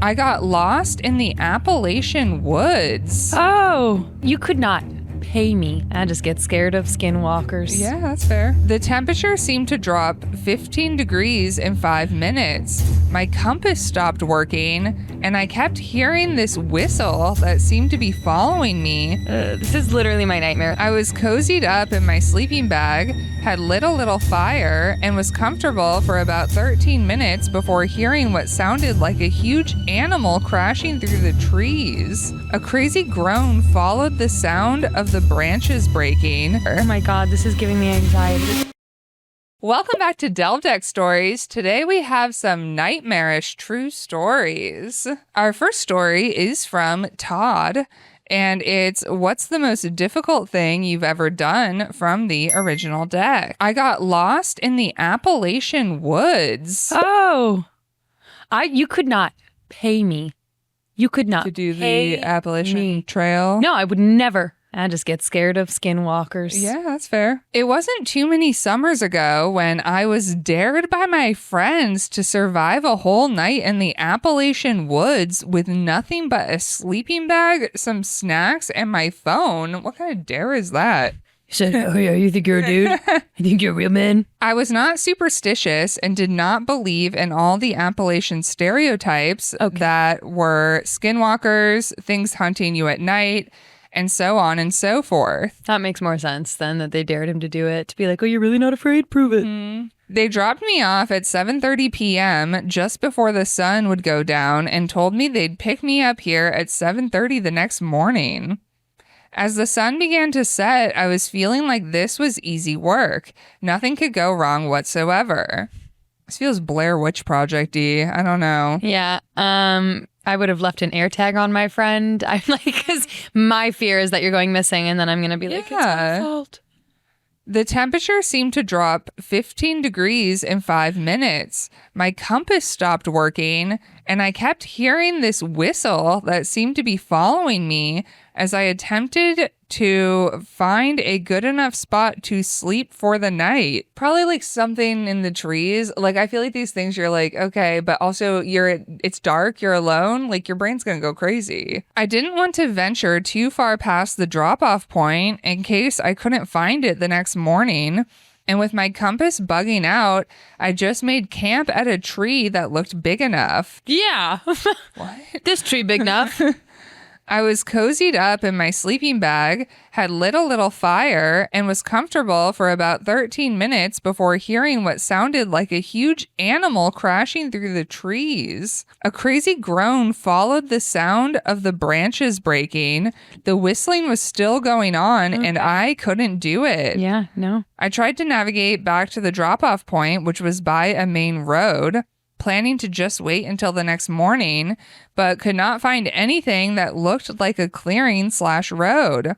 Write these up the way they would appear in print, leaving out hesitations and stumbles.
I got lost in the Appalachian woods. Oh, you could not pay me. I just get scared of skinwalkers. Yeah, that's fair. The temperature seemed to drop 15 degrees in 5 minutes. My compass stopped working, and I kept hearing this whistle that seemed to be following me. This is literally my nightmare. I was cozied up in my sleeping bag, had lit a little fire, and was comfortable for about 13 minutes before hearing what sounded like a huge animal crashing through the trees. A crazy groan followed the sound of the branches breaking. Oh my god, this is giving me anxiety. Welcome back to Delve Deck Stories. Today we have some nightmarish true stories. Our first story is from Todd, and it's what's the most difficult thing you've ever done from the original deck. I got lost in the Appalachian woods. Oh, you could not pay me. You could not To do pay the Appalachian me. Trail. No, I would never. I just get scared of skinwalkers. Yeah, that's fair. It wasn't too many summers ago when I was dared by my friends to survive a whole night in the Appalachian woods with nothing but a sleeping bag, some snacks, and my phone. What kind of dare is that? You said, oh yeah, you think you're a dude? You think you're a real man? I was not superstitious and did not believe in all the Appalachian stereotypes that were skinwalkers, things hunting you at night, and so on and so forth. That makes more sense than that they dared him to do it. To be like, oh, you're really not afraid? Prove it. They dropped me off at 7:30 p.m. just before the sun would go down and told me they'd pick me up here at 7:30 the next morning. As the sun began to set, I was feeling like this was easy work. Nothing could go wrong whatsoever. This feels Blair Witch Project-y. I don't know. Yeah. I would have left an air tag on my friend. I'm like, because my fear is that you're going missing, and then I'm going to be like, it's my fault. The temperature seemed to drop 15 degrees in 5 minutes. My compass stopped working, and I kept hearing this whistle that seemed to be following me as I attempted to find a good enough spot to sleep for the night. Probably like something in the trees. Like, I feel like these things you're like, okay, but also it's dark, you're alone, like your brain's gonna go crazy. I didn't want to venture too far past the drop-off point in case I couldn't find it the next morning. And with my compass bugging out, I just made camp at a tree that looked big enough. Yeah. What? This tree big enough. I was cozied up in my sleeping bag, had lit a little fire, and was comfortable for about 13 minutes before hearing what sounded like a huge animal crashing through the trees. A crazy groan followed the sound of the branches breaking. The whistling was still going on, and I couldn't do it. Yeah, no. I tried to navigate back to the drop-off point, which was by a main road, planning to just wait until the next morning, but could not find anything that looked like a clearing/road.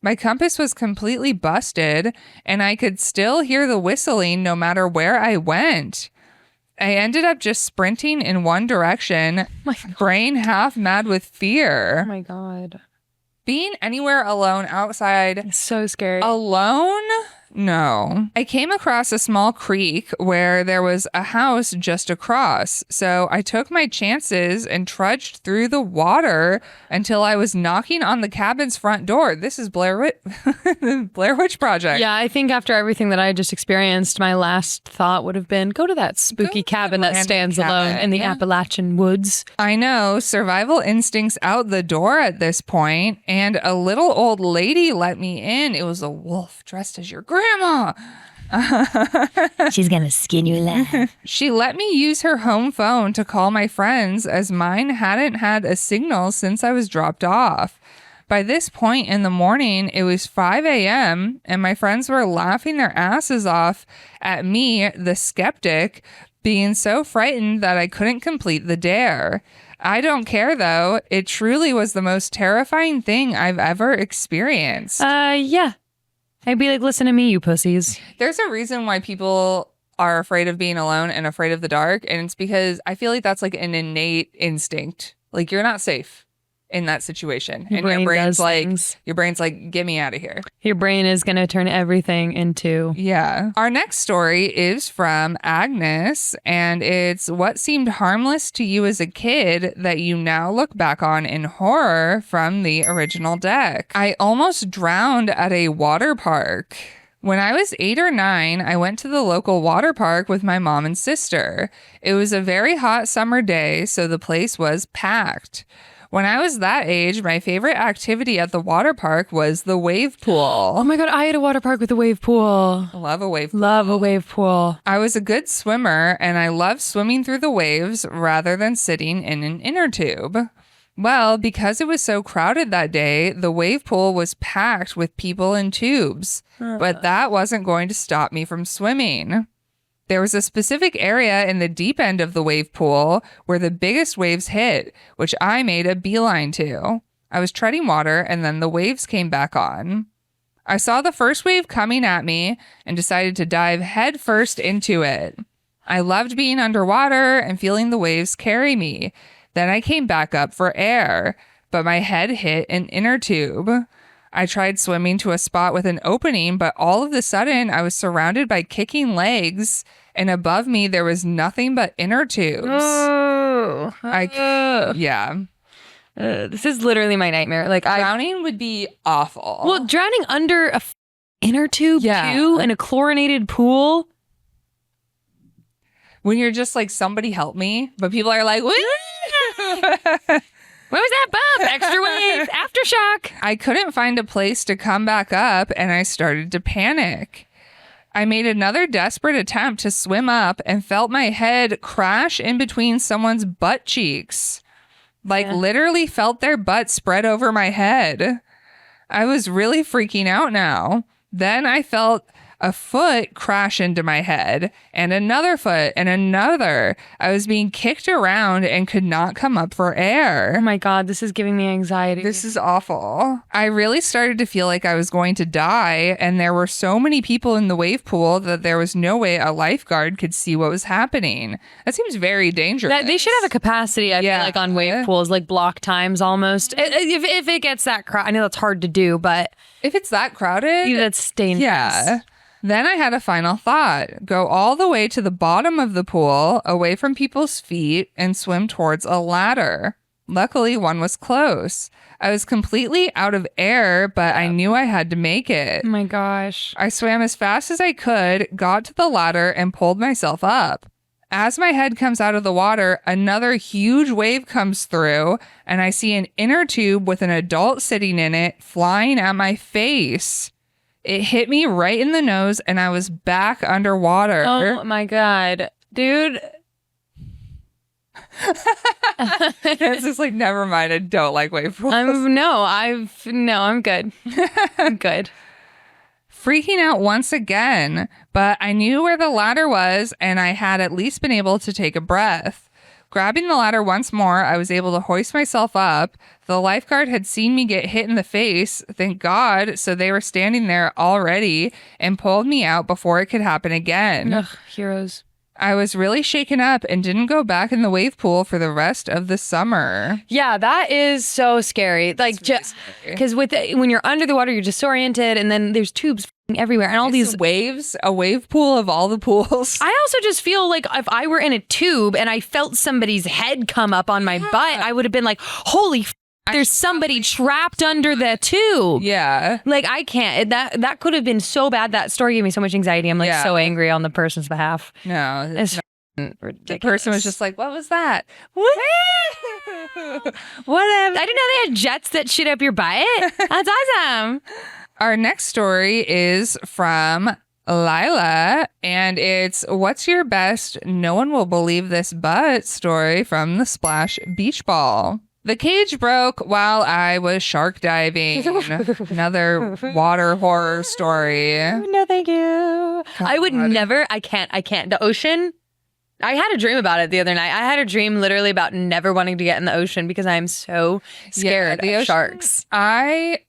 My compass was completely busted, and I could still hear the whistling no matter where I went. I ended up just sprinting in one direction, brain half mad with fear. Oh my god. Being anywhere alone outside. It's so scary. Alone? No. I came across a small creek where there was a house just across, so I took my chances and trudged through the water until I was knocking on the cabin's front door. This is Blair Witch Project. Yeah, I think after everything that I just experienced, my last thought would have been, go to that spooky cabin that stands alone in the Appalachian woods. I know, survival instincts out the door at this point, and a little old lady let me in. It was a wolf dressed as your grandma. She's gonna skin you alive. She let me use her home phone to call my friends as mine hadn't had a signal since I was dropped off. By this point in the morning, it was 5 a.m. and my friends were laughing their asses off at me, the skeptic, being so frightened that I couldn't complete the dare. I don't care though. It truly was the most terrifying thing I've ever experienced. Yeah. I'd be like, listen to me, you pussies. There's a reason why people are afraid of being alone and afraid of the dark. And it's because I feel like that's like an innate instinct. Like, you're not safe in that situation. Your And your brain brain's does like, things. get me out of here. Your brain is going to turn everything into. Yeah. Our next story is from Agnes, and it's what seemed harmless to you as a kid that you now look back on in horror from the original deck. I almost drowned at a water park. When I was 8 or 9, I went to the local water park with my mom and sister. It was a very hot summer day, so the place was packed. When I was that age, my favorite activity at the water park was the wave pool. Oh my God, I had a water park with a wave pool. Love a wave pool. Love a wave pool. I was a good swimmer, and I loved swimming through the waves rather than sitting in an inner tube. Well, because it was so crowded that day, the wave pool was packed with people in tubes. But that wasn't going to stop me from swimming. There was a specific area in the deep end of the wave pool where the biggest waves hit, which I made a beeline to. I was treading water, and then the waves came back on. I saw the first wave coming at me and decided to dive head first into it. I loved being underwater and feeling the waves carry me. Then I came back up for air, but my head hit an inner tube. I tried swimming to a spot with an opening, but all of a sudden I was surrounded by kicking legs, and above me there was nothing but inner tubes. Yeah. This is literally my nightmare. Like Drowning would be awful. Well, drowning under a inner tube too in a chlorinated pool. When you're just like, somebody help me, but people are like, woo! What was that bump? Extra wave, aftershock. I couldn't find a place to come back up, and I started to panic. I made another desperate attempt to swim up and felt my head crash in between someone's butt cheeks. Literally felt their butt spread over my head. I was really freaking out now. Then I felt a foot crash into my head, and another foot, and another. I was being kicked around and could not come up for air. Oh my God, this is giving me anxiety. This is awful. I really started to feel like I was going to die, and there were so many people in the wave pool that there was no way a lifeguard could see what was happening. That seems very dangerous. They should have a capacity, I feel like, on wave pools, like block times almost. If it gets that crowded, I know that's hard to do, but if it's that crowded, that's dangerous. Yeah. Then I had a final thought. Go all the way to the bottom of the pool, away from people's feet, and swim towards a ladder. Luckily, one was close. I was completely out of air, but I knew I had to make it. Oh my gosh. I swam as fast as I could, got to the ladder, and pulled myself up. As my head comes out of the water, another huge wave comes through, and I see an inner tube with an adult sitting in it, flying at my face. It hit me right in the nose, and I was back underwater. Oh my God. Dude. It's just like, never mind. I don't like wave pools. I'm good. I'm good. Freaking out once again, but I knew where the ladder was, and I had at least been able to take a breath. Grabbing the ladder once more, I was able to hoist myself up. The lifeguard had seen me get hit in the face, thank God, so they were standing there already and pulled me out before it could happen again. Ugh, heroes. I was really shaken up and didn't go back in the wave pool for the rest of the summer. Yeah, that is so scary. Like, just because when you're under the water, you're disoriented, and then there's tubes everywhere, and all these waves, a wave pool of all the pools. I also just feel like if I were in a tube and I felt somebody's head come up on my butt, I would have been like, holy there's somebody trapped under the tube. Yeah. Like, I can't. That could have been so bad. That story gave me so much anxiety. I'm like so angry on the person's behalf. No. It's ridiculous. The person was just like, what was that? Whatever. I didn't know they had jets that shit up your butt. That's awesome. Our next story is from Lila, and it's what's your best no one will believe this but story from the Splash Beach Ball. The cage broke while I was shark diving. Another water horror story. No, thank you. I would never. I can't. The ocean. I had a dream about it the other night. I had a dream literally about never wanting to get in the ocean because I'm so scared of sharks.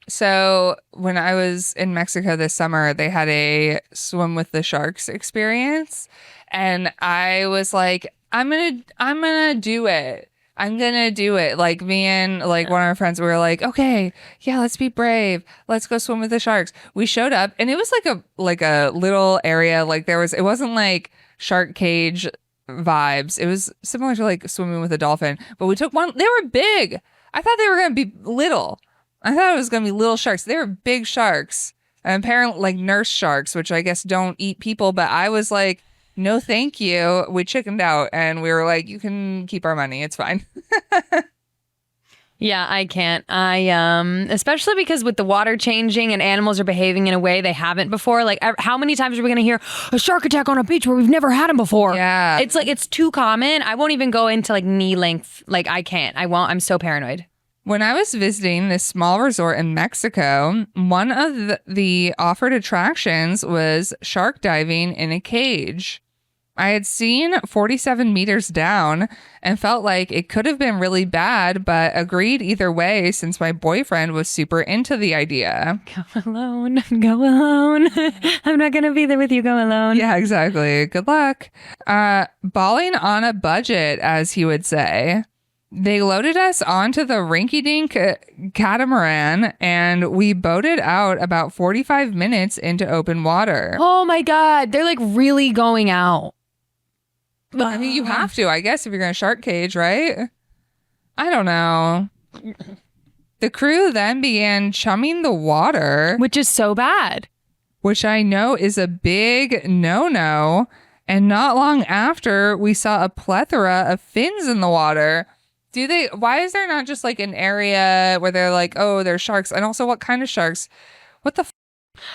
So when I was in Mexico this summer, they had a swim with the sharks experience. And I was like, I'm gonna do it. I'm gonna do it. Like me and like one of our friends, we were like, okay, yeah, let's be brave. Let's go swim with the sharks. We showed up and it was like a little area. Like it wasn't like shark cage vibes. It was similar to like swimming with a dolphin. But we took one. They were big. I thought they were gonna be little. I thought it was gonna be little sharks. They were big sharks. And apparently like nurse sharks, which I guess don't eat people. But I was like, no, thank you. We chickened out and we were like, you can keep our money. It's fine. Yeah, I can't. Especially because with the water changing and animals are behaving in a way they haven't before. Like, how many times are we going to hear a shark attack on a beach where we've never had them before? Yeah. It's like, it's too common. I won't even go into like knee length. Like, I can't. I won't. I'm so paranoid. When I was visiting this small resort in Mexico, one of the offered attractions was shark diving in a cage. I had seen 47 meters down and felt like it could have been really bad, but agreed either way since my boyfriend was super into the idea. Go alone. Go alone. I'm not going to be there with you. Go alone. Yeah, exactly. Good luck. Balling on a budget, as he would say. They loaded us onto the rinky-dink catamaran and we boated out about 45 minutes into open water. Oh my God. They're like really going out. I mean, you have to, I guess, if you're going to shark cage, right? I don't know. The crew then began chumming the water. Which is so bad. Which I know is a big no-no. And not long after, we saw a plethora of fins in the water. Why is there not just like an area where they're like, oh, there's sharks? And also, what kind of sharks? What the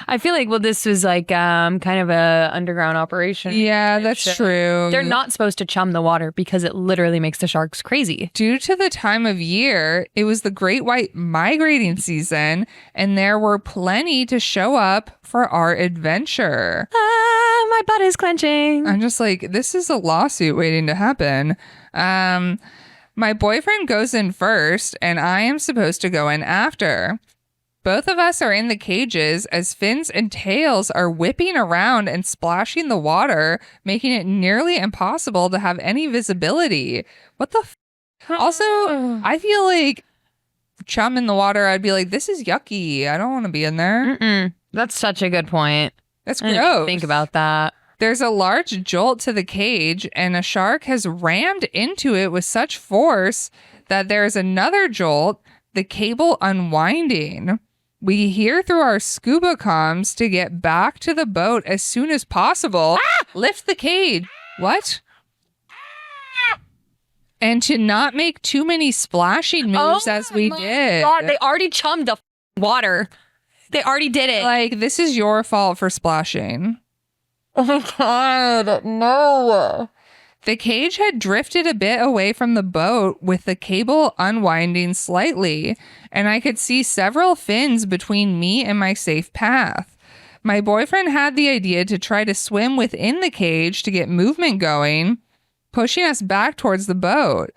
I feel like, well, this was like kind of a underground operation. Yeah, that's true. They're not supposed to chum the water because it literally makes the sharks crazy. Due to the time of year, it was the great white migrating season, and there were plenty to show up for our adventure. My butt is clenching. I'm just like, this is a lawsuit waiting to happen. My boyfriend goes in first, and I am supposed to go in after. Both of us are in the cages as fins and tails are whipping around and splashing the water, making it nearly impossible to have any visibility. What the Also, I feel like chum in the water, I'd be like, this is yucky. I don't want to be in there. Mm-mm. That's such a good point. That's I gross. didn't even think about that. There's a large jolt to the cage, and a shark has rammed into it with such force that there's another jolt, the cable unwinding. We hear through our scuba comms to get back to the boat as soon as possible. Lift the cage. What? And to not make too many splashing moves as we did. God, they already chummed the water. They already did it. Like, this is your fault for splashing. Oh my God, no. The cage had drifted a bit away from the boat with the cable unwinding slightly, and I could see several fins between me and my safe path. My boyfriend had the idea to try to swim within the cage to get movement going, pushing us back towards the boat.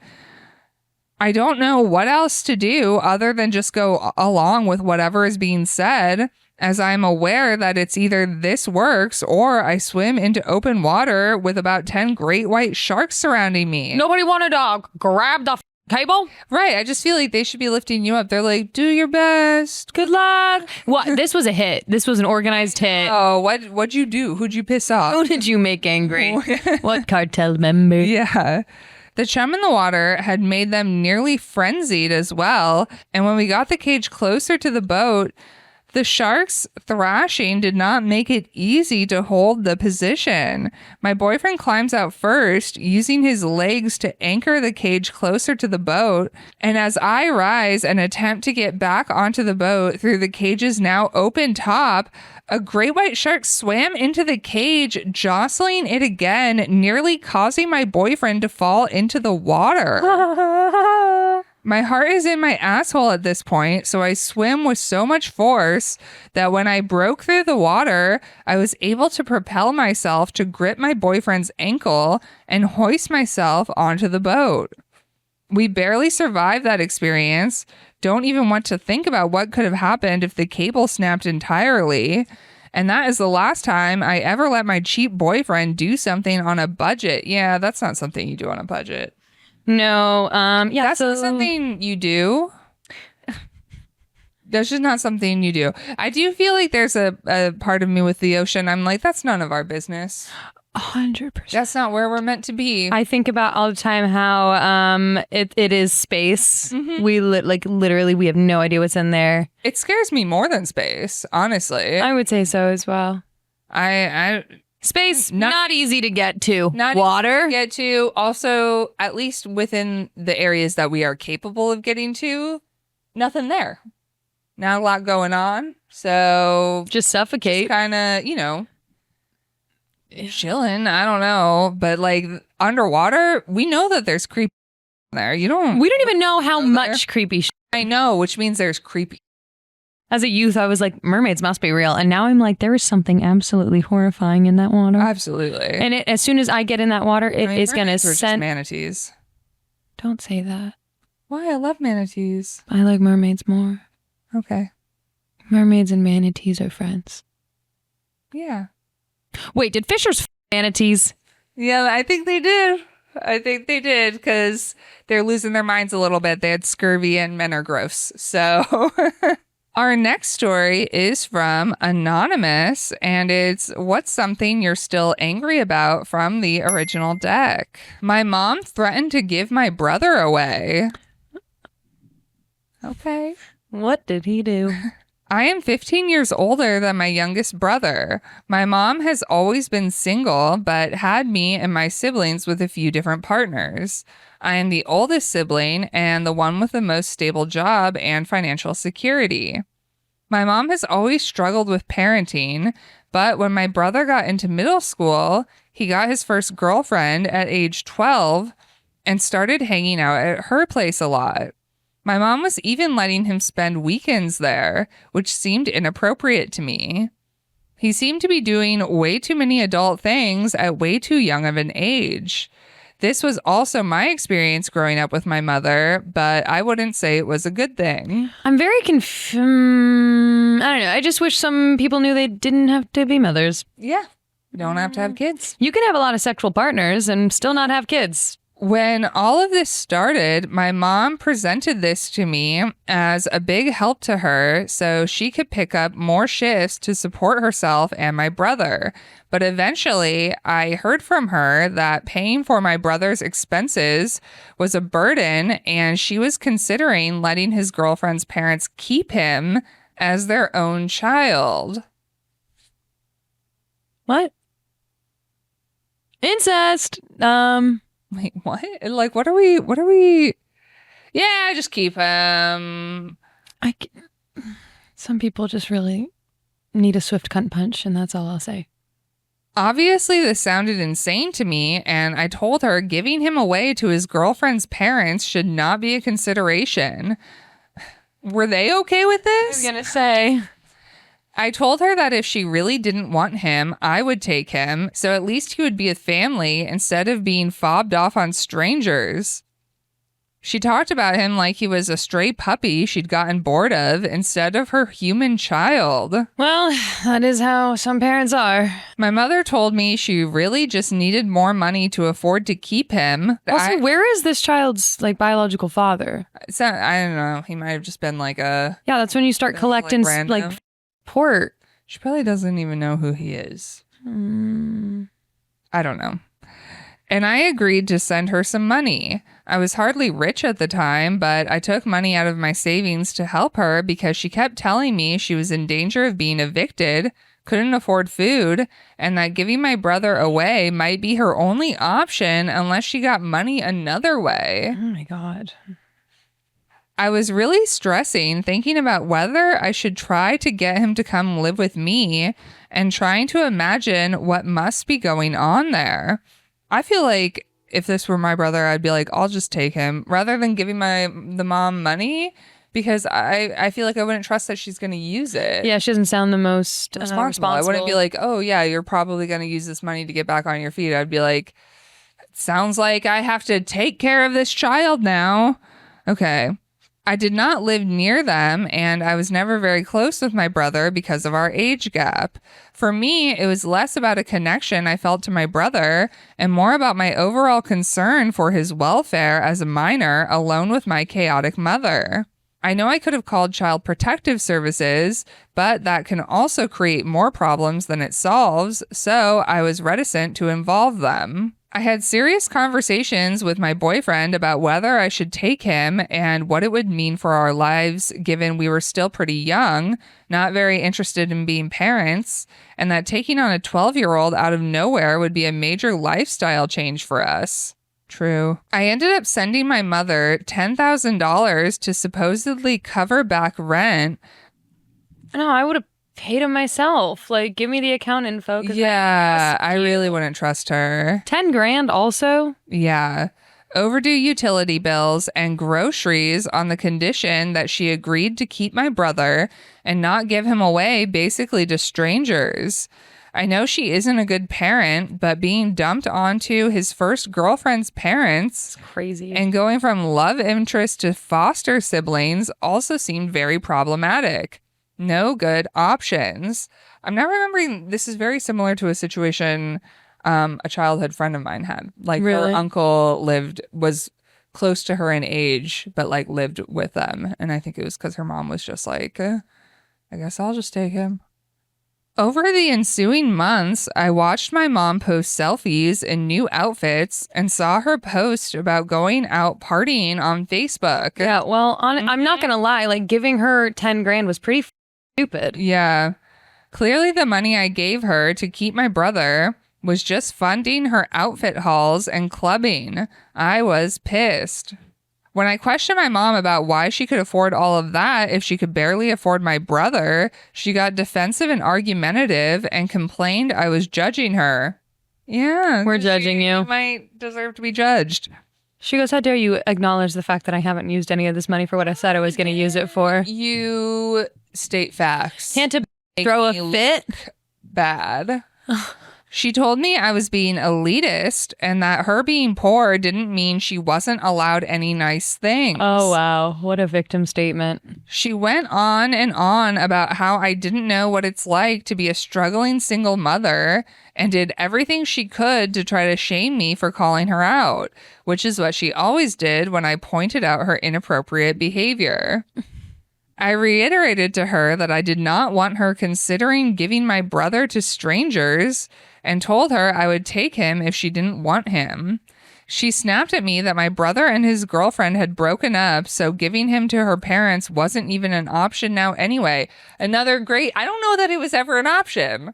I don't know what else to do other than just go along with whatever is being said, as I'm aware that it's either this works or I swim into open water with about 10 great white sharks surrounding me. Nobody wanted to grab the cable? Right. I just feel like they should be lifting you up. They're like, do your best. Good luck. What? This was a hit. This was an organized hit. Oh, what'd you do? Who'd you piss off? Who did you make angry? What cartel member? Yeah. The chum in the water had made them nearly frenzied as well. And when we got the cage closer to the boat, the sharks thrashing did not make it easy to hold the position. My boyfriend climbs out first, using his legs to anchor the cage closer to the boat. And as I rise and attempt to get back onto the boat through the cage's now open top, a great white shark swam into the cage, jostling it again, nearly causing my boyfriend to fall into the water. My heart is in my asshole at this point, so I swim with so much force that when I broke through the water, I was able to propel myself to grip my boyfriend's ankle and hoist myself onto the boat. We barely survived that experience, don't even want to think about what could have happened if the cable snapped entirely. And that is the last time I ever let my cheap boyfriend do something on a budget. Yeah, that's not something you do on a budget. No. Yeah. That's not something you do. That's just not something you do. I do feel like there's a part of me with the ocean. I'm like, that's none of our business. 100%. That's not where we're meant to be. I think about all the time how it is space. We literally we have no idea what's in there. It scares me more than space, honestly. I would say so as well. Space not easy to get to. Not water easy to get to. Also, at least within the areas that we are capable of getting to, nothing there. Not a lot going on. So just suffocate. Kind of, chilling. I don't know. But like underwater, we know that there's creepy there. We don't even know how much creepy shit. I know, which means there's creepy. As a youth, I was like, mermaids must be real. And now I'm like, there is something absolutely horrifying in that water. Absolutely. And as soon as I get in that water, it is going to send manatees. Don't say that. Why? I love manatees. I like mermaids more. Okay. Mermaids and manatees are friends. Yeah. Wait, did fishers manatees? Yeah, I think they did. Because they're losing their minds a little bit. They had scurvy and men are gross. So our next story is from Anonymous, and it's what's something you're still angry about from the original deck. My mom threatened to give my brother away. Okay. What did he do? I am 15 years older than my youngest brother. My mom has always been single, but had me and my siblings with a few different partners. I am the oldest sibling and the one with the most stable job and financial security. My mom has always struggled with parenting, but when my brother got into middle school, he got his first girlfriend at age 12 and started hanging out at her place a lot. My mom was even letting him spend weekends there, which seemed inappropriate to me. He seemed to be doing way too many adult things at way too young of an age. This was also my experience growing up with my mother, but I wouldn't say it was a good thing. I'm very confused. I don't know. I just wish some people knew they didn't have to be mothers. Yeah. You don't have to have kids. You can have a lot of sexual partners and still not have kids. When all of this started, my mom presented this to me as a big help to her so she could pick up more shifts to support herself and my brother. But eventually, I heard from her that paying for my brother's expenses was a burden, and she was considering letting his girlfriend's parents keep him as their own child. What? Incest. Wait, what? Like, what are we? Yeah, just keep him. Some people just really need a swift cunt punch, and that's all I'll say. Obviously, this sounded insane to me, and I told her giving him away to his girlfriend's parents should not be a consideration. Were they okay with this? I was gonna say. I told her that if she really didn't want him, I would take him, so at least he would be a family instead of being fobbed off on strangers. She talked about him like he was a stray puppy she'd gotten bored of instead of her human child. Well, that is how some parents are. My mother told me she really just needed more money to afford to keep him. Also, where is this child's biological father? So, I don't know. He might have just been like a... Yeah, that's when you start collecting port. She probably doesn't even know who he is. I don't know. And I agreed to send her some money. I was hardly rich at the time, but I took money out of my savings to help her because she kept telling me she was in danger of being evicted, couldn't afford food, and that giving my brother away might be her only option unless she got money another way. Oh my God. I was really stressing, thinking about whether I should try to get him to come live with me and trying to imagine what must be going on there. I feel like if this were my brother, I'd be like, I'll just take him rather than giving the mom money because I feel like I wouldn't trust that she's going to use it. Yeah, she doesn't sound the most responsible. I wouldn't be like, oh yeah, you're probably going to use this money to get back on your feet. I'd be like, sounds like I have to take care of this child now. Okay. I did not live near them, and I was never very close with my brother because of our age gap. For me, it was less about a connection I felt to my brother and more about my overall concern for his welfare as a minor alone with my chaotic mother. I know I could have called Child Protective Services, but that can also create more problems than it solves, so I was reticent to involve them. I had serious conversations with my boyfriend about whether I should take him and what it would mean for our lives given we were still pretty young, not very interested in being parents, and that taking on a 12-year-old out of nowhere would be a major lifestyle change for us. True. I ended up sending my mother $10,000 to supposedly cover back rent. No, I would have paid him myself. Like, give me the account info. Yeah, I really wouldn't trust her. 10 grand also? Yeah. Overdue utility bills and groceries on the condition that she agreed to keep my brother and not give him away basically to strangers. I know she isn't a good parent, but being dumped onto his first girlfriend's parents, it's crazy, and going from love interest to foster siblings also seemed very problematic. No good options. I'm now remembering this is very similar to a situation a childhood friend of mine had. Like really? Her uncle was close to her in age, but like lived with them. And I think it was because her mom was just like, I guess I'll just take him. Over the ensuing months, I watched my mom post selfies in new outfits and saw her post about going out partying on Facebook. Yeah, well, I'm not going to lie. Like, giving her 10 grand was pretty stupid. Yeah. Clearly, the money I gave her to keep my brother was just funding her outfit hauls and clubbing. I was pissed. When I questioned my mom about why she could afford all of that if she could barely afford my brother, she got defensive and argumentative and complained I was judging her. Yeah. We're judging you. You might deserve to be judged. She goes, how dare you acknowledge the fact that I haven't used any of this money for what I said I was going to use it for? You state facts. Can't throw a fit? Bad. She told me I was being elitist and that her being poor didn't mean she wasn't allowed any nice things. Oh, wow. What a victim statement. She went on and on about how I didn't know what it's like to be a struggling single mother and did everything she could to try to shame me for calling her out, which is what she always did when I pointed out her inappropriate behavior. I reiterated to her that I did not want her considering giving my brother to strangers and told her I would take him if she didn't want him. She snapped at me that my brother and his girlfriend had broken up, so giving him to her parents wasn't even an option now anyway. I don't know that it was ever an option.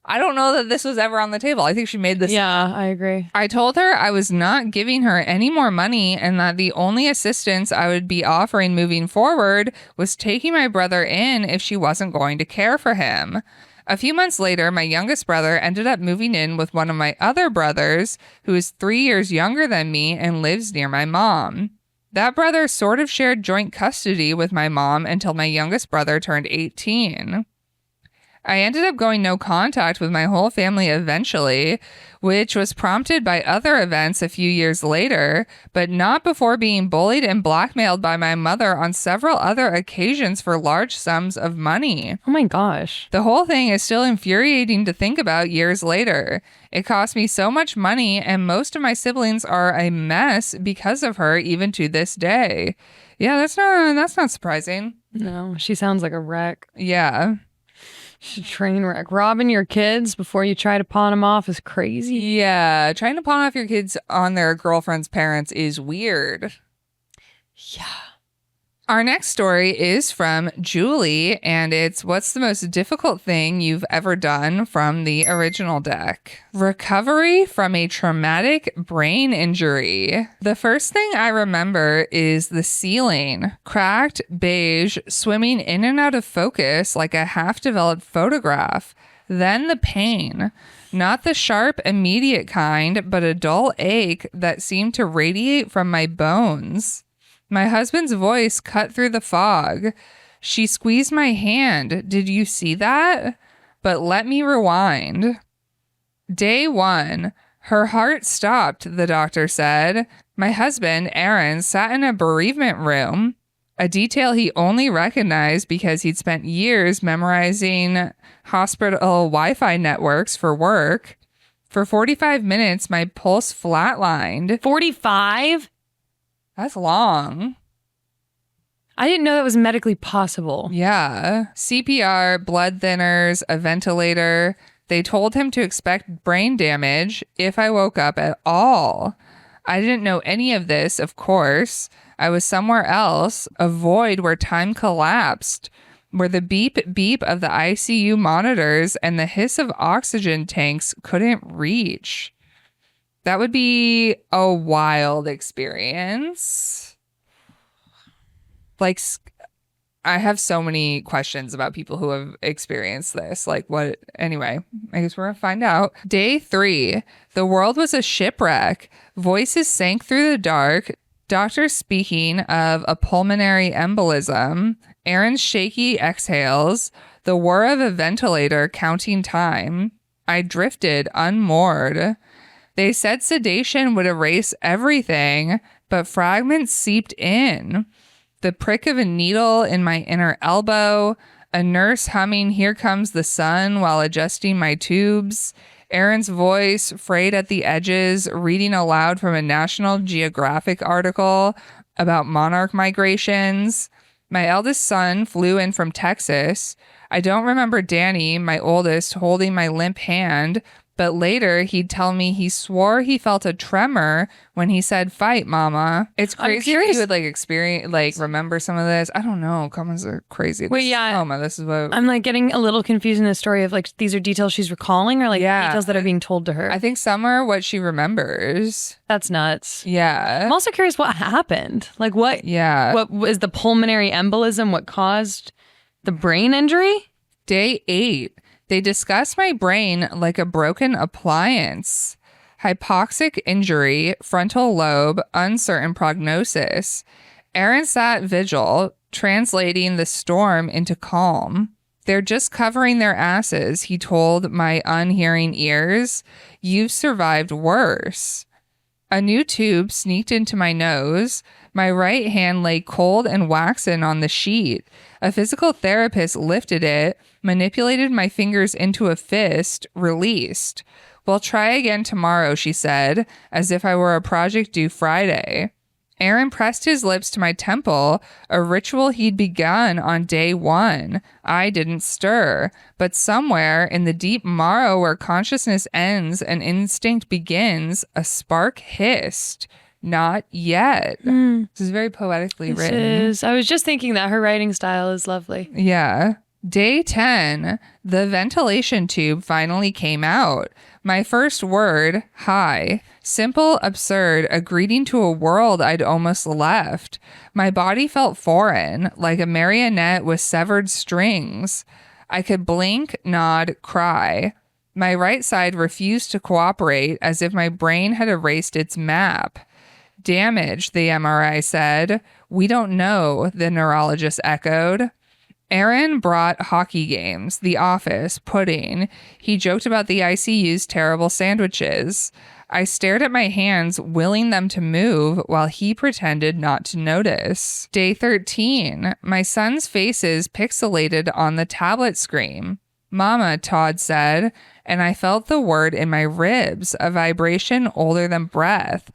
I don't know that this was ever on the table. I think she made this. Yeah, I agree. I told her I was not giving her any more money and that the only assistance I would be offering moving forward was taking my brother in if she wasn't going to care for him. A few months later, my youngest brother ended up moving in with one of my other brothers, who is 3 years younger than me and lives near my mom. That brother sort of shared joint custody with my mom until my youngest brother turned 18. I ended up going no contact with my whole family eventually, which was prompted by other events a few years later, but not before being bullied and blackmailed by my mother on several other occasions for large sums of money. Oh my gosh. The whole thing is still infuriating to think about years later. It cost me so much money, and most of my siblings are a mess because of her even to this day. Yeah, that's not surprising. No, she sounds like a wreck. Yeah. She's a train wreck. Robbing your kids before you try to pawn them off is crazy. Yeah, trying to pawn off your kids on their girlfriend's parents is weird. Yeah. Our next story is from Julie, and it's what's the most difficult thing you've ever done from the original deck? Recovery from a traumatic brain injury. The first thing I remember is the ceiling, cracked, beige, swimming in and out of focus like a half-developed photograph. Then the pain. Not the sharp, immediate kind, but a dull ache that seemed to radiate from my bones. My husband's voice cut through the fog. She squeezed my hand. Did you see that? But let me rewind. Day 1. Her heart stopped, the doctor said. My husband, Aaron, sat in a bereavement room. a detail he only recognized because he'd spent years memorizing hospital Wi-Fi networks for work. For 45 minutes, my pulse flatlined. 45? That's long. I didn't know that was medically possible. Yeah. CPR, blood thinners, a ventilator. They told him to expect brain damage if I woke up at all. I didn't know any of this, of course. I was somewhere else, a void where time collapsed, where the beep beep of the ICU monitors and the hiss of oxygen tanks couldn't reach. That would be a wild experience. Like, I have so many questions about people who have experienced this. Like, what? Anyway, I guess we're going to find out. Day 3. The world was a shipwreck. Voices sank through the dark. Doctors speaking of a pulmonary embolism. Aaron's shaky exhales. The whir of a ventilator counting time. I drifted unmoored. They said sedation would erase everything, but fragments seeped in. The prick of a needle in my inner elbow, a nurse humming "Here Comes the Sun" while adjusting my tubes, Aaron's voice frayed at the edges, reading aloud from a National Geographic article about monarch migrations. My eldest son flew in from Texas. I don't remember Danny, my oldest, holding my limp hand, but later he'd tell me he swore he felt a tremor when he said, "Fight, mama." It's crazy if you would remember some of this. I don't know. Comments are crazy. Wait, yeah. Coma, this is what I'm like getting a little confused in the story of like these are details she's recalling or like details that are being told to her. I think some are what she remembers. That's nuts. Yeah. I'm also curious what happened. Like what? Yeah. What was the pulmonary embolism? What caused the brain injury? Day 8. They discuss my brain like a broken appliance. Hypoxic injury, frontal lobe, uncertain prognosis. Aaron sat vigil, translating the storm into calm. They're just covering their asses, he told my unhearing ears. You've survived worse. A new tube sneaked into my nose. My right hand lay cold and waxen on the sheet. A physical therapist lifted it, manipulated my fingers into a fist, released. "We'll try again tomorrow," she said, as if I were a project due Friday. Aaron pressed his lips to my temple, a ritual he'd begun on day 1. I didn't stir, but somewhere in the deep marrow where consciousness ends and instinct begins, a spark hissed. Not yet. This is very poetically written. I was just thinking that her writing style is lovely. Yeah. Day 10, the ventilation tube finally came out. My first word, hi. Simple, absurd, a greeting to a world I'd almost left. My body felt foreign, like a marionette with severed strings. I could blink, nod, cry. My right side refused to cooperate, as if my brain had erased its map. Damage, the MRI said. We don't know, the neurologist echoed. Aaron brought hockey games, The Office, pudding. He joked about the ICU's terrible sandwiches. I stared at my hands, willing them to move, while he pretended not to notice. Day 13. My son's faces pixelated on the tablet screen. "Mama," Todd said, and I felt the word in my ribs, a vibration older than breath.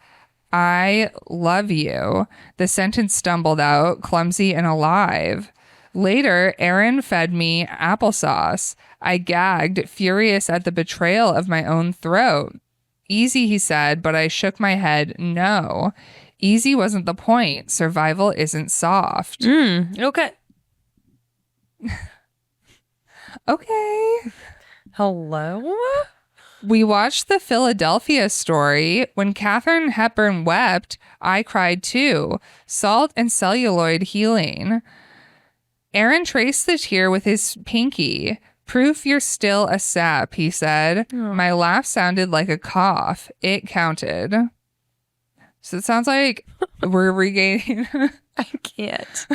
"I love you." The sentence stumbled out, clumsy and alive. Later, Aaron fed me applesauce. I gagged, furious at the betrayal of my own throat. "Easy," he said, but I shook my head no. Easy wasn't the point. Survival isn't soft. Okay. Okay. Hello? We watched the Philadelphia Story. When Katharine Hepburn wept, I cried too. Salt and celluloid healing. Aaron traced the tear with his pinky. "Proof you're still a sap," he said. Oh. My laugh sounded like a cough. It counted. So it sounds like we're regaining I can't.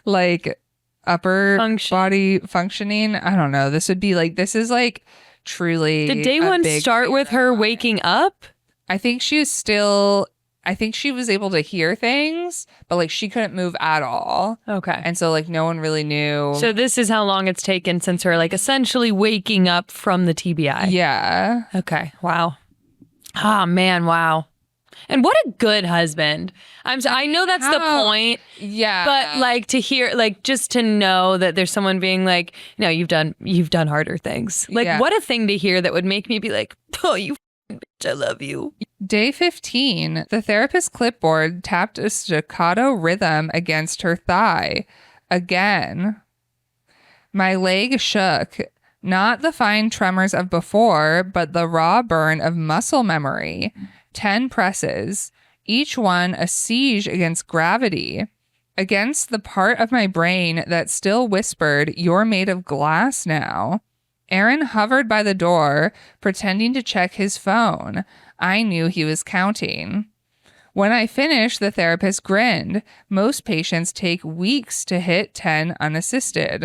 like upper body functioning. I don't know. This is like truly. Did day 1 start with her waking up? I think she was still I think she was able to hear things, but like she couldn't move at all. Okay. And so like no one really knew. So this is how long it's taken since her like essentially waking up from the TBI. Yeah. Okay. Wow. Ah, man. Wow. And what a good husband. I know that's the point. Yeah. But like to hear, like just to know that there's someone being like, no, you've done harder things. Like what a thing to hear that would make me be like, oh, you bitch, I love you. Day 15, the therapist's clipboard tapped a staccato rhythm against her thigh. Again. My leg shook. Not the fine tremors of before, but the raw burn of muscle memory. 10 presses, each one a siege against gravity. Against the part of my brain that still whispered, "You're made of glass now." Aaron hovered by the door, pretending to check his phone. I knew he was counting. When I finished, the therapist grinned. Most patients take weeks to hit 10 unassisted.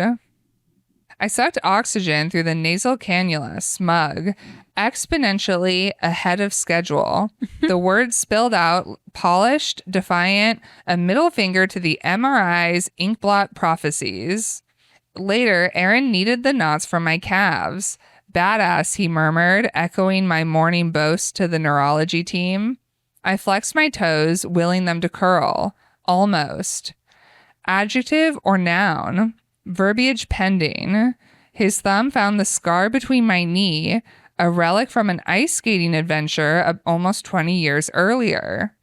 I sucked oxygen through the nasal cannula, smug, exponentially ahead of schedule. The words spilled out, polished, defiant, a middle finger to the MRI's inkblot prophecies. Later, Aaron kneaded the knots from my calves. Badass, he murmured, echoing my morning boast to the neurology team. I flexed my toes, willing them to curl. Almost. Adjective or noun? Verbiage pending. His thumb found the scar between my knee, a relic from an ice skating adventure of almost 20 years earlier.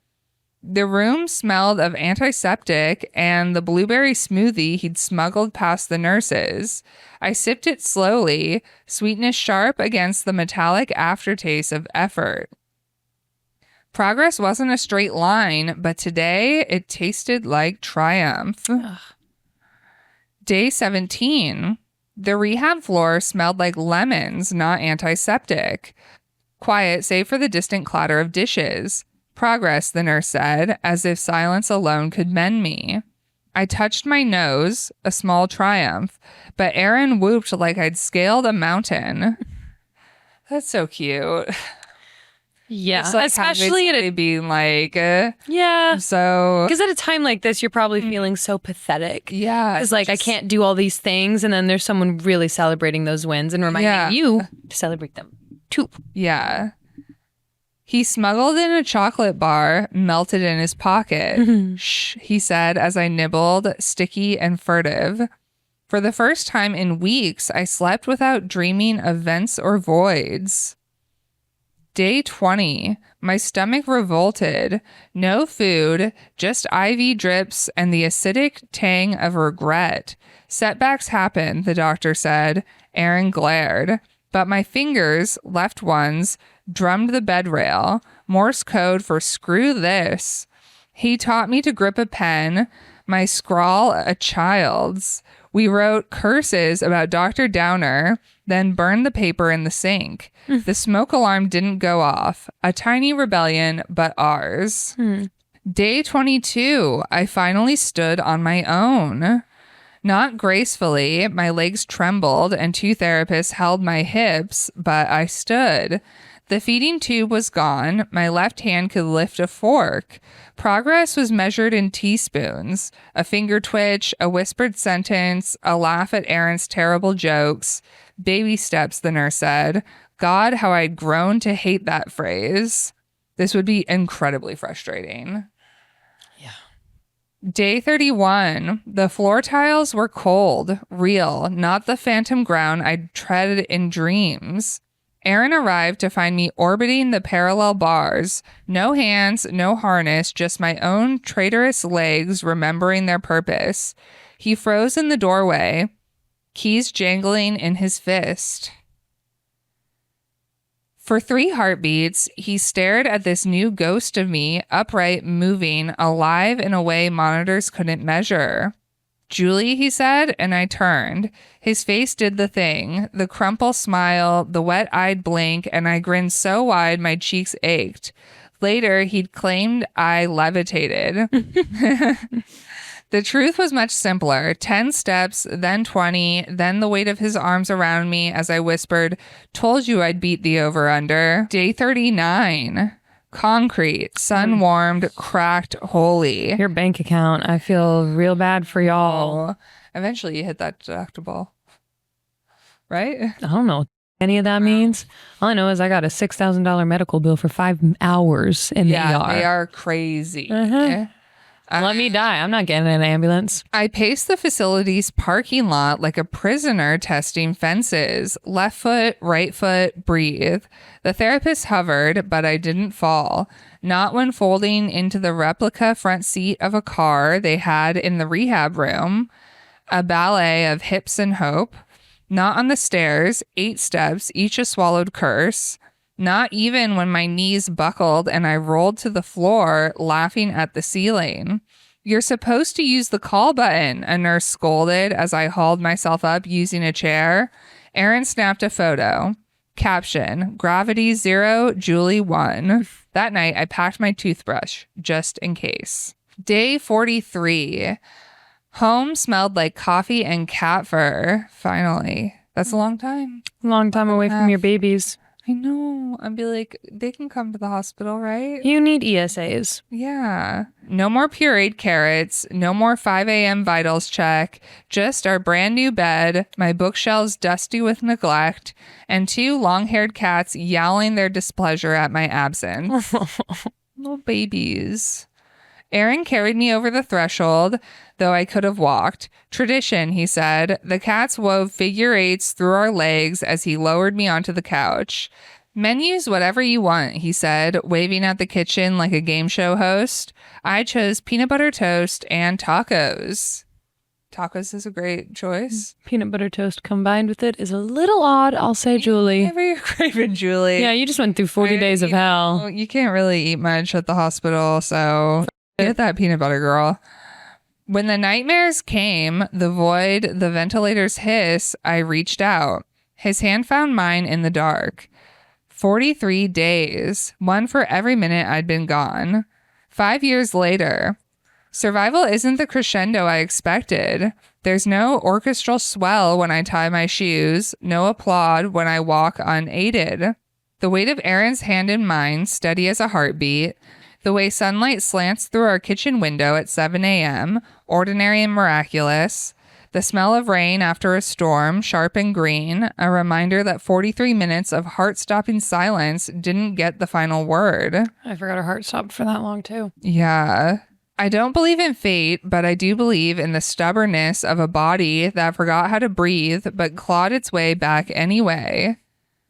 The room smelled of antiseptic and the blueberry smoothie he'd smuggled past the nurses. I sipped it slowly, sweetness sharp against the metallic aftertaste of effort. Progress wasn't a straight line, but today it tasted like triumph. Ugh. Day 17. The rehab floor smelled like lemons, not antiseptic. Quiet, save for the distant clatter of dishes. Progress, the nurse said, as if silence alone could mend me. I touched my nose, a small triumph, but Aaron whooped like I'd scaled a mountain. That's so cute. Yeah, Like especially at a being like, yeah. So because at a time like this, you're probably feeling so pathetic. Yeah, it's like I can't do all these things, and then there's someone really celebrating those wins and reminding you to celebrate them too. Yeah. He smuggled in a chocolate bar, melted in his pocket. Shh, he said as I nibbled, sticky and furtive. For the first time in weeks, I slept without dreaming of vents or voids. Day 20. My stomach revolted. No food, just IV drips and the acidic tang of regret. Setbacks happen, the doctor said. Aaron glared. But my fingers, left ones, drummed the bed rail. Morse code for screw this. He taught me to grip a pen, my scrawl a child's. We wrote curses about Dr. Downer, then burned the paper in the sink. The smoke alarm didn't go off. A tiny rebellion, but ours. Day 22, I finally stood on my own. Not gracefully, my legs trembled and 2 therapists held my hips, but I stood. The feeding tube was gone. My left hand could lift a fork. Progress was measured in teaspoons. A finger twitch, a whispered sentence, a laugh at Aaron's terrible jokes. Baby steps, the nurse said. God, how I'd grown to hate that phrase. This would be incredibly frustrating. Day 31. The floor tiles were cold, real, not the phantom ground I'd treaded in dreams. Aaron arrived to find me orbiting the parallel bars. No hands, no harness, just my own traitorous legs remembering their purpose. He froze in the doorway, keys jangling in his fist. For 3 heartbeats, he stared at this new ghost of me, upright, moving, alive in a way monitors couldn't measure. Julie, he said, and I turned. His face did the thing, the crumple smile, the wet-eyed blink, and I grinned so wide my cheeks ached. Later, he'd claimed I levitated. The truth was much simpler. 10 steps, then 20, then the weight of his arms around me as I whispered, told you I'd beat the over-under. Day 39. concrete, sun-warmed, cracked, holy. Your bank account. I feel real bad for y'all. Eventually you hit that deductible. Right? I don't know what any of that means. All I know is I got a $6,000 medical bill for 5 hours in the ER. They are crazy. Let me die. I'm not getting an ambulance. I paced the facility's parking lot like a prisoner testing fences. Left foot, right foot, breathe. The therapist hovered, but I didn't fall. Not when folding into the replica front seat of a car they had in the rehab room. A ballet of hips and hope. Not on the stairs, 8 steps, each a swallowed curse. Not even when my knees buckled and I rolled to the floor, laughing at the ceiling. You're supposed to use the call button, a nurse scolded as I hauled myself up using a chair. Aaron snapped a photo. Caption, Gravity 0, Julie 1. That night, I packed my toothbrush, just in case. Day 43. Home smelled like coffee and cat fur. Finally. That's a long time. Long time away from your babies. I know. I'd be like, they can come to the hospital, right? You need ESAs. Yeah. No more pureed carrots. No more 5 a.m. vitals check. Just our brand new bed, my bookshelves dusty with neglect, and 2 long-haired cats yowling their displeasure at my absence. Little babies. Aaron carried me over the threshold, though I could have walked. Tradition, he said. The cats wove figure 8s through our legs as he lowered me onto the couch. Menus whatever you want, he said, waving at the kitchen like a game show host. I chose peanut butter toast and tacos. Tacos is a great choice. Peanut butter toast combined with it is a little odd, I'll say, Julie. Whatever you're craving, Julie. Yeah, you just went through 40 days of hell. You can't really eat much at the hospital, so get that peanut butter, girl. When the nightmares came, the void, the ventilator's hiss, I reached out. His hand found mine in the dark. 43 days, 1 for every minute I'd been gone. 5 years later. Survival isn't the crescendo I expected. There's no orchestral swell when I tie my shoes, no applaud when I walk unaided. The weight of Aaron's hand in mine, steady as a heartbeat. The way sunlight slants through our kitchen window at 7 a.m., ordinary and miraculous. The smell of rain after a storm, sharp and green, a reminder that 43 minutes of heart-stopping silence didn't get the final word. I forgot her heart stopped for that long, too. Yeah. I don't believe in fate, but I do believe in the stubbornness of a body that forgot how to breathe but clawed its way back anyway.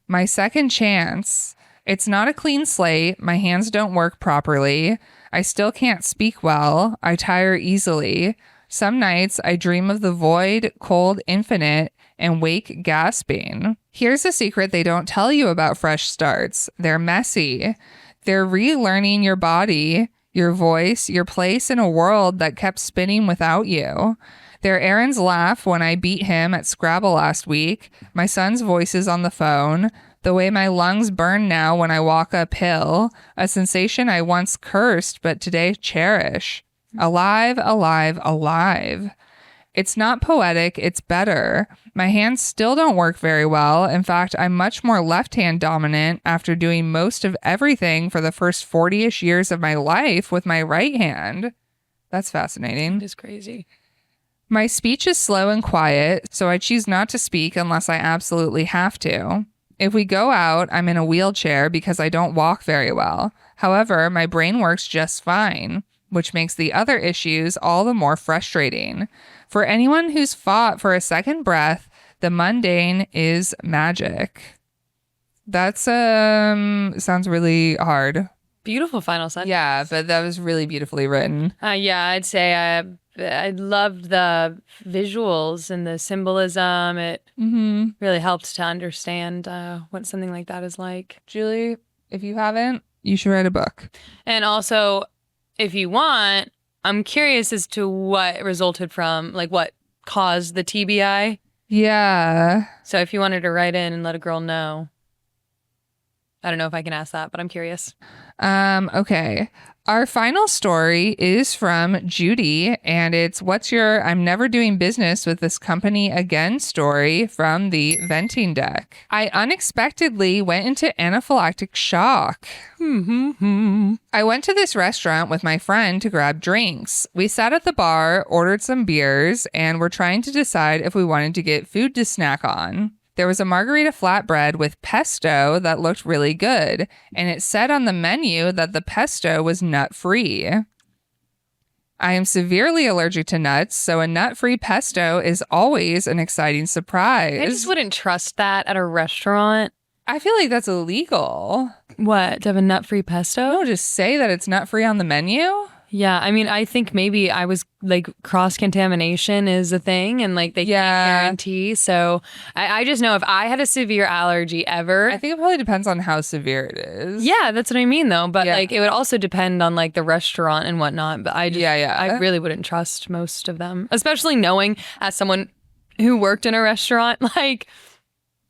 My second chance. It's not a clean slate. My hands don't work properly. I still can't speak well. I tire easily. Some nights I dream of the void, cold, infinite, and wake gasping. Here's a secret they don't tell you about fresh starts. They're messy. They're relearning your body, your voice, your place in a world that kept spinning without you. They're Aaron's laugh when I beat him at Scrabble last week, my son's voices on the phone, the way my lungs burn now when I walk uphill, a sensation I once cursed but today cherish. Alive, alive, alive. It's not poetic, it's better. My hands still don't work very well. In fact, I'm much more left-hand dominant after doing most of everything for the first 40-ish years of my life with my right hand. That's fascinating. It is crazy. My speech is slow and quiet, so I choose not to speak unless I absolutely have to. If we go out, I'm in a wheelchair because I don't walk very well. However, my brain works just fine, which makes the other issues all the more frustrating. For anyone who's fought for a second breath, the mundane is magic. That's sounds really hard. Beautiful final sentence. Yeah, but that was really beautifully written. Yeah, I'd say I loved the visuals and the symbolism. It really helped to understand what something like that is like. Julie, if you haven't, you should write a book. And also, if you want, I'm curious as to what resulted from, like, what caused the TBI. Yeah. So if you wanted to write in and let a girl know. I don't know if I can ask that, but I'm curious. Okay. Our final story is from Judy, and it's what's your I'm never doing business with this company again story from the venting deck. I unexpectedly went into anaphylactic shock. I went to this restaurant with my friend to grab drinks. We sat at the bar, ordered some beers, and were trying to decide if we wanted to get food to snack on. There was a margarita flatbread with pesto that looked really good, and it said on the menu that the pesto was nut-free. I am severely allergic to nuts, so a nut-free pesto is always an exciting surprise. I just wouldn't trust that at a restaurant. I feel like that's illegal. What? To have a nut-free pesto? No, just say that it's nut-free on the menu. Yeah, I mean, I think maybe I was like cross-contamination is a thing and like they can't guarantee. So I just know if I had a severe allergy ever. I think it probably depends on how severe it is. Yeah, that's what I mean though. But like it would also depend on like the restaurant and whatnot. But I just, I really wouldn't trust most of them, especially knowing as someone who worked in a restaurant, like...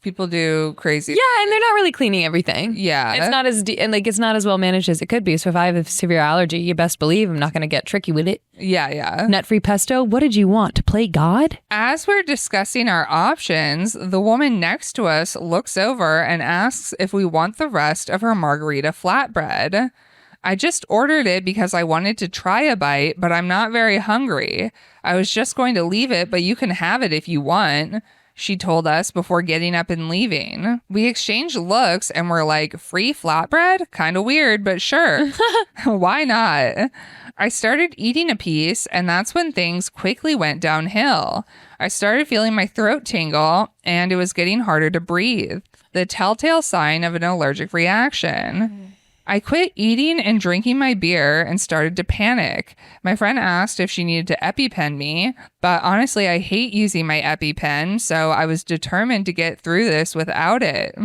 People do crazy. Yeah, and they're not really cleaning everything. Yeah. It's not as it's not as well managed as it could be. So if I have a severe allergy, you best believe I'm not going to get tricky with it. Yeah. Nut-free pesto, what did you want? To play God? As we're discussing our options, the woman next to us looks over and asks if we want the rest of her margarita flatbread. I just ordered it because I wanted to try a bite, but I'm not very hungry. I was just going to leave it, but you can have it if you want. She told us before getting up and leaving. We exchanged looks and were like, free flatbread? Kind of weird, but sure. Why not? I started eating a piece, and that's when things quickly went downhill. I started feeling my throat tingle, and it was getting harder to breathe. The telltale sign of an allergic reaction. I quit eating and drinking my beer and started to panic. My friend asked if she needed to EpiPen me, but honestly, I hate using my EpiPen, so I was determined to get through this without it.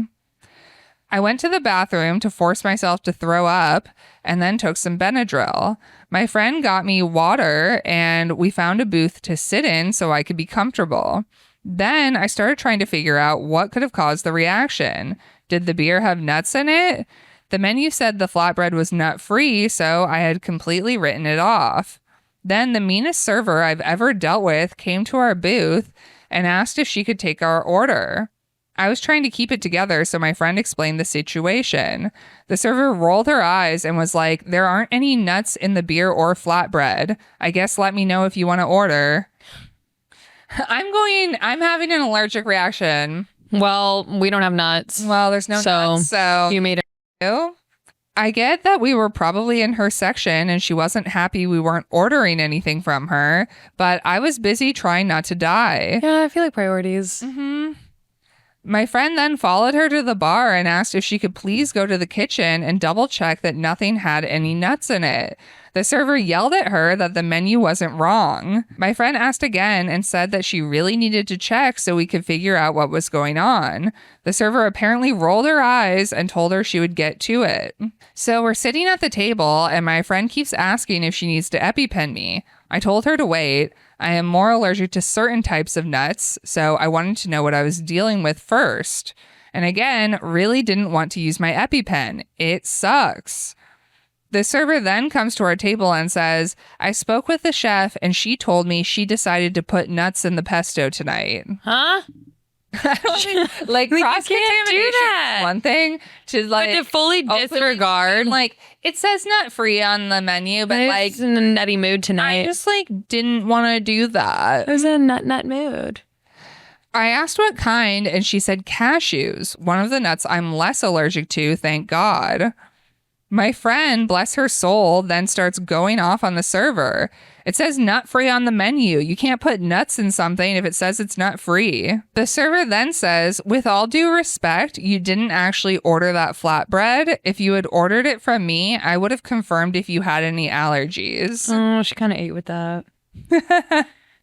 I went to the bathroom to force myself to throw up and then took some Benadryl. My friend got me water and we found a booth to sit in so I could be comfortable. Then I started trying to figure out what could have caused the reaction. Did the beer have nuts in it? The menu said the flatbread was nut-free, so I had completely written it off. Then the meanest server I've ever dealt with came to our booth and asked if she could take our order. I was trying to keep it together, so my friend explained the situation. The server rolled her eyes and was like, there aren't any nuts in the beer or flatbread. I guess let me know if you want to order. I'm having an allergic reaction. Well, we don't have nuts. Well, there's no nuts, so... You made it. I get that we were probably in her section and she wasn't happy we weren't ordering anything from her, but I was busy trying not to die. Yeah, I feel like priorities. My friend then followed her to the bar and asked if she could please go to the kitchen and double check that nothing had any nuts in it. The server yelled at her that the menu wasn't wrong. My friend asked again and said that she really needed to check so we could figure out what was going on. The server apparently rolled her eyes and told her she would get to it. So we're sitting at the table and my friend keeps asking if she needs to EpiPen me. I told her to wait. I am more allergic to certain types of nuts, so I wanted to know what I was dealing with first. And again, really didn't want to use my EpiPen. It sucks. The server then comes to our table and says, I spoke with the chef and she told me she decided to put nuts in the pesto tonight. Huh? Like cross-contamination is one thing to like... But to fully disregard. Like, it says nut-free on the menu, but like... in a nutty mood tonight. I just like didn't want to do that. I was in a nut mood. I asked what kind and she said cashews, one of the nuts I'm less allergic to, thank God. My friend, bless her soul, then starts going off on the server. It says nut-free on the menu. You can't put nuts in something if it says it's nut-free. The server then says, with all due respect, you didn't actually order that flatbread. If you had ordered it from me, I would have confirmed if you had any allergies. Oh, she kind of ate with that.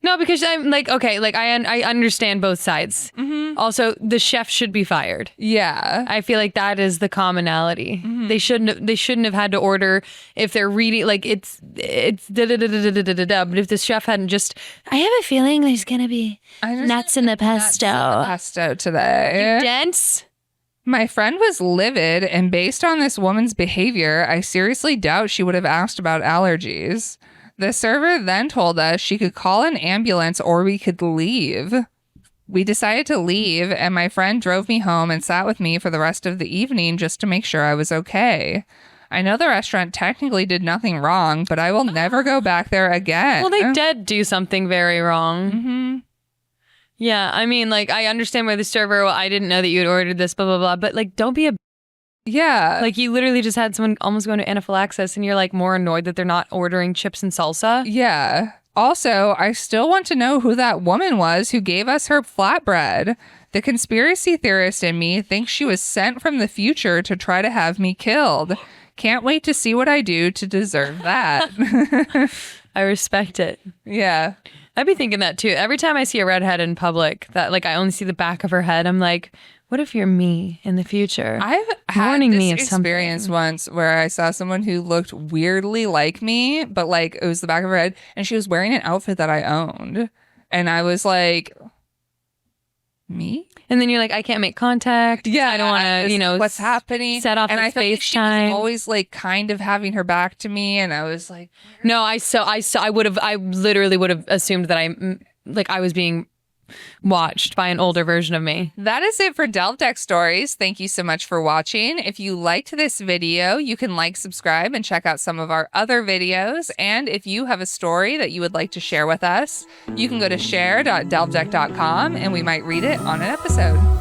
No, because I'm like, okay, like I understand both sides. Also, the chef should be fired. Yeah, I feel like that is the commonality. They shouldn't have had to order if they're reading like it's da da da da da da da. But if the chef hadn't just, I have a feeling there's gonna be nuts in the pesto. Pesto today. Dense. My friend was livid, and based on this woman's behavior, I seriously doubt she would have asked about allergies. The server then told us she could call an ambulance or we could leave. We decided to leave, and my friend drove me home and sat with me for the rest of the evening just to make sure I was okay. I know the restaurant technically did nothing wrong, but I will never go back there again. Well, they did do something very wrong. Mm-hmm. Yeah, I mean, like, I understand where the server, well, I didn't know that you had ordered this, blah, blah, blah, but, like, don't be a... Yeah. Like, you literally just had someone almost go into anaphylaxis, and you're, like, more annoyed that they're not ordering chips and salsa. Yeah. Also, I still want to know who that woman was who gave us her flatbread. The conspiracy theorist in me thinks she was sent from the future to try to have me killed. Can't wait to see what I do to deserve that. I respect it. Yeah. I'd be thinking that too. Every time I see a redhead in public that like I only see the back of her head, I'm like, what if you're me in the future? I've had Warning this me of experience something. once where I saw someone who looked weirdly like me, but like it was the back of her head, and she was wearing an outfit that I owned. And I was like, me? And then you're like, I can't make contact. Yeah, I don't want to, you know, what's happening? set off and the I felt like she was FaceTime. always like kind of having her back to me, and I was like, No, I literally would have assumed that I was being watched by an older version of me. that is it for Delve Deck Stories. Thank you so much for watching. If you liked this video, you can like, subscribe, and check out some of our other videos. And if you have a story that you would like to share with us, you can go to share.delvedeck.com and we might read it on an episode.